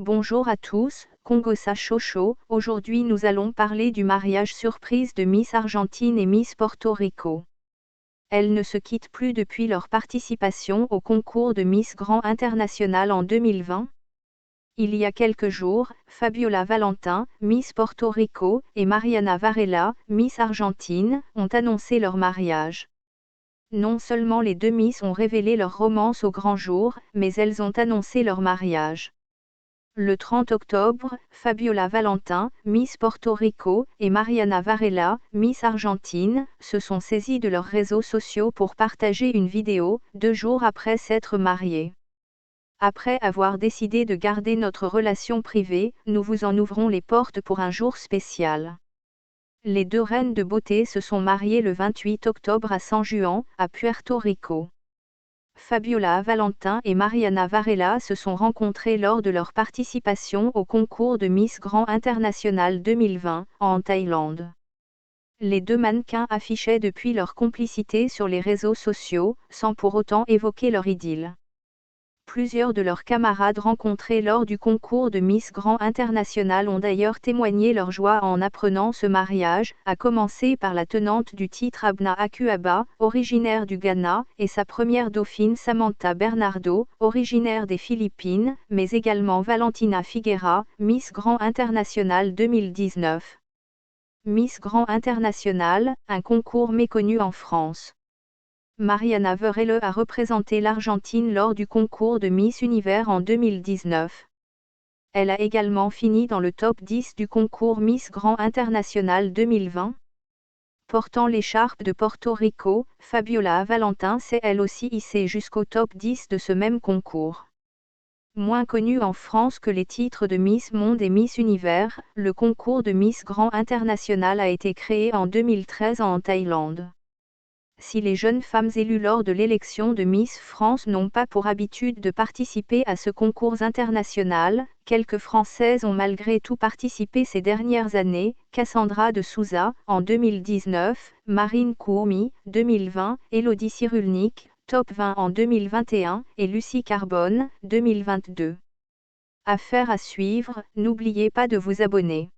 Bonjour à tous, Congosa Chocho. Aujourd'hui nous allons parler du mariage surprise de Miss Argentine et Miss Porto Rico. Elles ne se quittent plus depuis leur participation au concours de Miss Grand International en 2020. Il y a quelques jours, Fabiola Valentin, Miss Porto Rico, et Mariana Varela, Miss Argentine, ont annoncé leur mariage. Non seulement les deux Miss ont révélé leur romance au grand jour, mais elles ont annoncé leur mariage. Le 30 octobre, Fabiola Valentin, Miss Porto Rico, et Mariana Varela, Miss Argentine, se sont saisies de leurs réseaux sociaux pour partager une vidéo, 2 jours après s'être mariées. Après avoir décidé de garder notre relation privée, nous vous en ouvrons les portes pour un jour spécial. Les deux reines de beauté se sont mariées le 28 octobre à San Juan, à Puerto Rico. Fabiola Valentin et Mariana Varela se sont rencontrées lors de leur participation au concours de Miss Grand International 2020, en Thaïlande. Les deux mannequins affichaient depuis leur complicité sur les réseaux sociaux, sans pour autant évoquer leur idylle. Plusieurs de leurs camarades rencontrés lors du concours de Miss Grand International ont d'ailleurs témoigné leur joie en apprenant ce mariage, à commencer par la tenante du titre Abna Akuaba, originaire du Ghana, et sa première dauphine Samantha Bernardo, originaire des Philippines, mais également Valentina Figuera, Miss Grand International 2019. Miss Grand International, un concours méconnu en France. Mariana Varela a représenté l'Argentine lors du concours de Miss Univers en 2019. Elle a également fini dans le top 10 du concours Miss Grand International 2020. Portant l'écharpe de Porto Rico, Fabiola Valentin s'est elle aussi hissée jusqu'au top 10 de ce même concours. Moins connu en France que les titres de Miss Monde et Miss Univers, le concours de Miss Grand International a été créé en 2013 en Thaïlande. Si les jeunes femmes élues lors de l'élection de Miss France n'ont pas pour habitude de participer à ce concours international, quelques Françaises ont malgré tout participé ces dernières années, Cassandra de Souza, en 2019, Marine Kououmi, 2020, Élodie Cyrulnik, top 20 en 2021, et Lucie Carbone, 2022. Affaire à suivre, n'oubliez pas de vous abonner.